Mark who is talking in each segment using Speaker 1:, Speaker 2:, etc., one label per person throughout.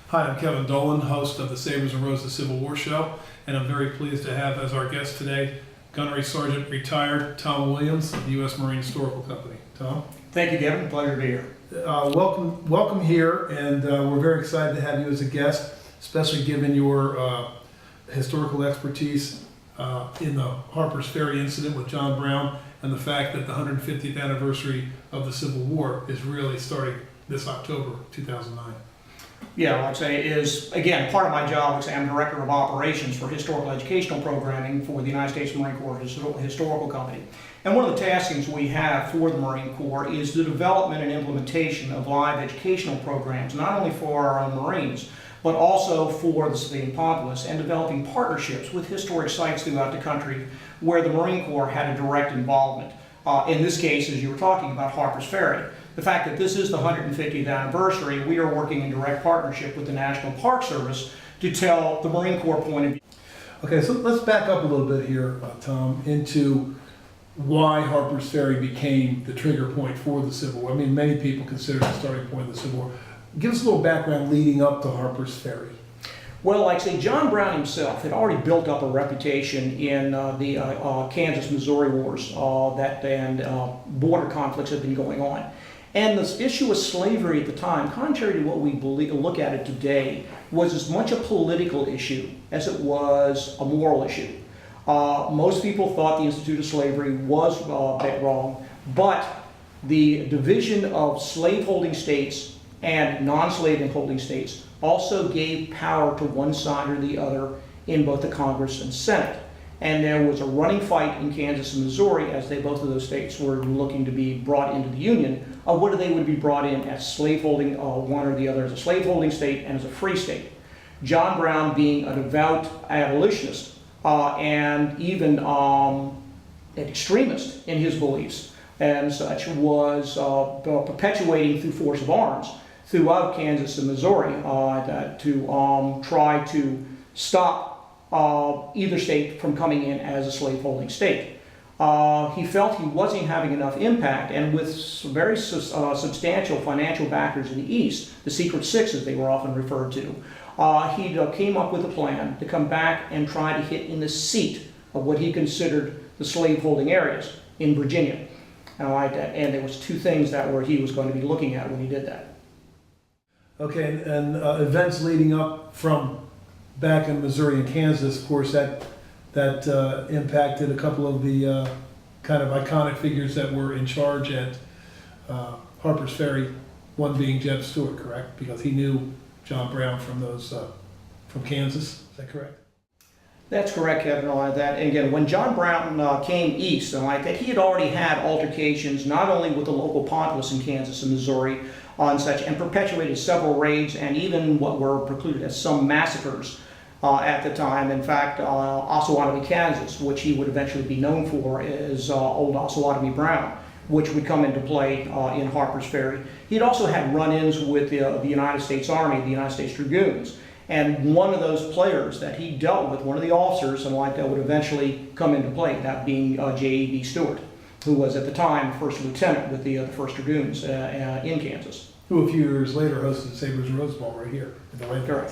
Speaker 1: Hi, I'm Kevin Dolan, host of the Sabres and Roses Civil War Show, and I'm very pleased to have as our guest today Gunnery Sergeant retired Tom Williams of the U.S. Marine Historical Company. Tom?
Speaker 2: Thank you, Kevin. Pleasure to be here.
Speaker 1: Welcome here, and we're very excited to have you as a guest, especially given your historical expertise in the Harper's Ferry incident with John Brown, and the fact that the 150th anniversary of the Civil War is really starting this October 2009.
Speaker 2: Yeah, like I say, is, again, part of my job. Like I say, I'm Director of Operations for Historical Educational Programming for the United States Marine Corps Historical Company. And one of the taskings we have for the Marine Corps is the development and implementation of live educational programs, not only for our own Marines, but also for the civilian populace, and developing partnerships with historic sites throughout the country where the Marine Corps had a direct involvement. In this case, as you were talking about, Harper's Ferry. The fact that this is the 150th anniversary, we are working in direct partnership with the National Park Service to tell the Marine Corps point of view.
Speaker 1: Okay, so let's back up a little bit here, Tom, into why Harper's Ferry became the trigger point for the Civil War. I mean, many people consider it the starting point of the Civil War. Give us a little background leading up to Harper's Ferry.
Speaker 2: Well, like I say, John Brown himself had already built up a reputation in the Kansas-Missouri wars and border conflicts had been going on. And this issue of slavery at the time, contrary to what we look at it today, was as much a political issue as it was a moral issue. Most people thought the Institute of Slavery was a bit wrong, but the division of slave-holding states and non-slave-holding states also gave power to one side or the other in both the Congress and Senate. And there was a running fight in Kansas and Missouri as both of those states were looking to be brought into the Union of whether they would be brought in as slaveholding, one or the other as a slaveholding state and as a free state. John Brown, being a devout abolitionist and even an extremist in his beliefs and such, was perpetuating through force of arms throughout Kansas and Missouri to try to stop either state from coming in as a slaveholding state. He felt he wasn't having enough impact, and with very substantial financial backers in the East, the Secret Six as they were often referred to, he came up with a plan to come back and try to hit in the seat of what he considered the slaveholding areas in Virginia. And there was two things that he was going to be looking at when he did that.
Speaker 1: Okay, and events leading up from back in Missouri and Kansas, of course, that impacted a couple of the kind of iconic figures that were in charge at Harper's Ferry, one being Jeb Stuart, correct? Because he knew John Brown from from Kansas, is that correct?
Speaker 2: That's correct, Kevin. And again, when John Brown came east, he had already had altercations not only with the local populace in Kansas and Missouri and perpetuated several raids and even what were precluded as some massacres at the time. In fact, Osawatomie, Kansas, which he would eventually be known for, is Old Osawatomie Brown, which would come into play in Harper's Ferry. He'd also had run-ins with the United States Army, the United States Dragoons. And one of those players that he dealt with, one of the officers that would eventually come into play, that being J.E.B. Stuart, who was at the time first lieutenant with the 1st Dragoons in Kansas.
Speaker 1: Who a few years later hosted Sabres and Rose Bowl right here at the Landon.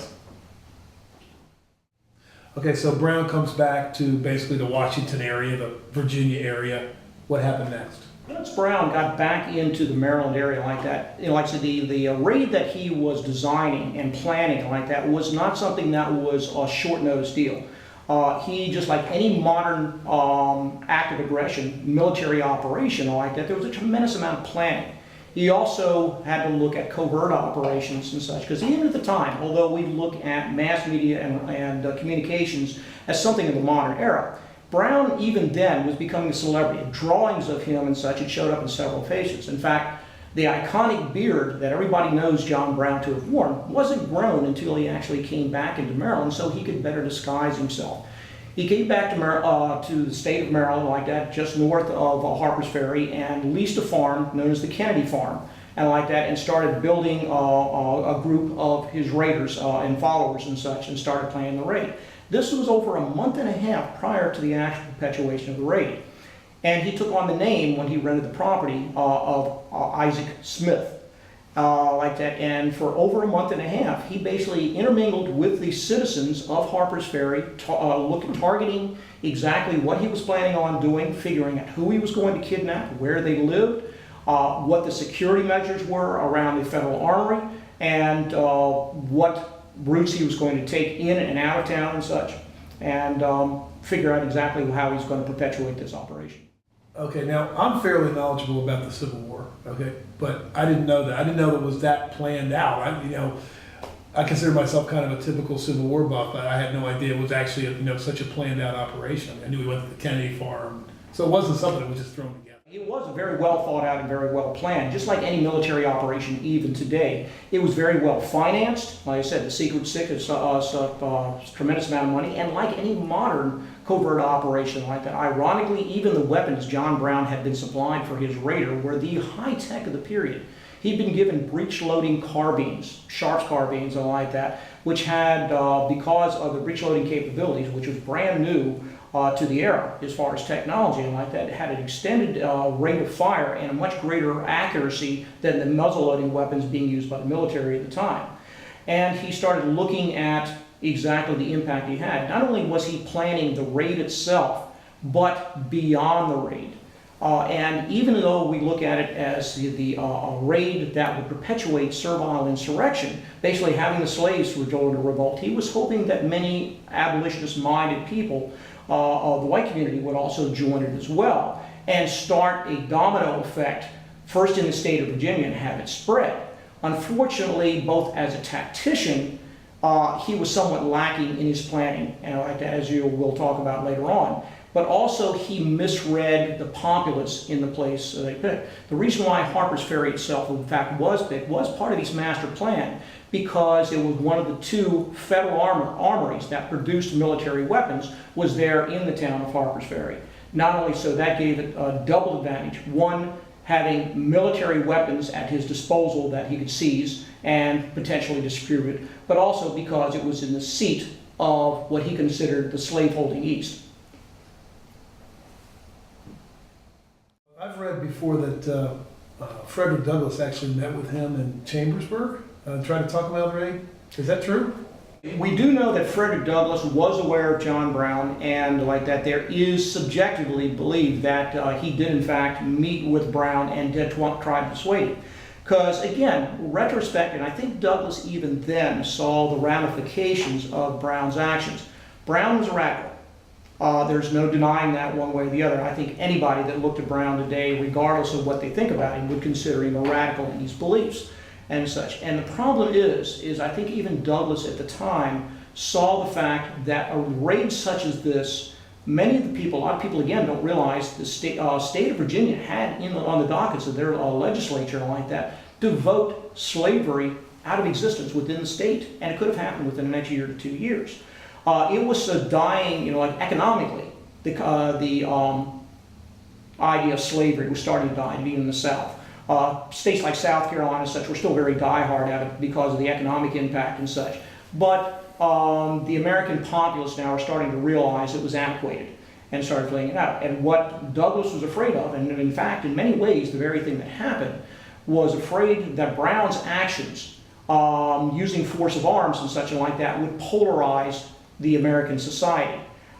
Speaker 1: Okay, so Brown comes back to basically the Washington area, the Virginia area. What happened next?
Speaker 2: Once Brown got back into the Maryland area like that, like I said, the raid that he was designing and planning like that was not something that was a short-notice deal. He, just like any modern act of aggression, military operation like that, there was a tremendous amount of planning. He also had to look at covert operations and such, because even at the time, although we look at mass media and communications as something of the modern era, Brown even then was becoming a celebrity. Drawings of him and such had showed up in several faces. In fact, the iconic beard that everybody knows John Brown to have worn wasn't grown until he actually came back into Maryland so he could better disguise himself. He came back to the state of Maryland like that, just north of Harper's Ferry, and leased a farm known as the Kennedy Farm, and started building a group of his raiders and followers and such, and started planning the raid. This was over a month and a half prior to the actual perpetuation of the raid. And he took on the name, when he rented the property, of Isaac Smith. like that. And for over a month and a half, he basically intermingled with the citizens of Harper's Ferry, targeting exactly what he was planning on doing, figuring out who he was going to kidnap, where they lived, what the security measures were around the federal armory, and what routes he was going to take in and out of town and such, and figure out exactly how he's going to perpetuate this operation.
Speaker 1: Okay, now I'm fairly knowledgeable about the Civil War, okay, but I didn't know that. I didn't know it was that planned out. I consider myself kind of a typical Civil War buff, but I had no idea it was actually such a planned out operation. I knew we went to the Kennedy farm, so it wasn't something that was just thrown together.
Speaker 2: It was very well thought out and very well planned, just like any military operation even today. It was very well financed. Like I said, the Secret Six a tremendous amount of money, and like any modern covert operation like that, ironically, even the weapons John Brown had been supplied for his raider were the high tech of the period. He'd been given breech-loading carbines, Sharps carbines and like that, which had, because of the breech-loading capabilities, which was brand new to the era as far as technology and like that, it had an extended rate of fire and a much greater accuracy than the muzzle-loading weapons being used by the military at the time. And he started looking at exactly the impact he had. Not only was he planning the raid itself, but beyond the raid. And even though we look at it as the raid that would perpetuate servile insurrection, basically having the slaves go into revolt, he was hoping that many abolitionist-minded people of the white community would also join it as well, and start a domino effect, first in the state of Virginia, and have it spread. Unfortunately, both as a tactician, he was somewhat lacking in his planning, as you will talk about later on. But also he misread the populace in the place they picked. The reason why Harper's Ferry itself, in fact, was picked was part of his master plan, because it was one of the two federal armories that produced military weapons was there in the town of Harper's Ferry. Not only so, that gave it a double advantage. One, having military weapons at his disposal that he could seize and potentially distribute, but also because it was in the seat of what he considered the slaveholding East.
Speaker 1: I've read before that Frederick Douglass actually met with him in Chambersburg, trying to talk about the raid. Is that true?
Speaker 2: We do know that Frederick Douglass was aware of John Brown, and like that there is subjectively believed that he did in fact meet with Brown and did try to persuade him. Because again, retrospect, and I think Douglass even then saw the ramifications of Brown's actions. Brown was a radical. There's no denying that one way or the other. I think anybody that looked at Brown today, regardless of what they think about him, would consider him a radical in his beliefs and such. And the problem is I think even Douglass at the time saw the fact that a raid such as this, many of the people, a lot of people again don't realize the state of Virginia had on the dockets of their legislature like that to vote slavery out of existence within the state, and it could have happened within the next year to 2 years. It was dying, like economically, the idea of slavery was starting to die, even in the South. States like South Carolina and such were still very diehard at it because of the economic impact and such. But the American populace now are starting to realize it was antiquated and started fleeing it out. And what Douglass was afraid of, and in fact, in many ways, the very thing that happened, was afraid that Brown's actions, using force of arms and such and like that, would polarize the American society.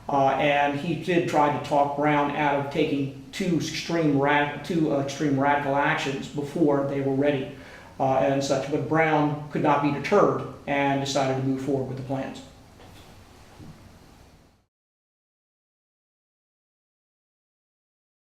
Speaker 2: And he did try to talk Brown out of taking two extreme radical actions before they were ready and such. But Brown could not be deterred and decided to move forward with the plans.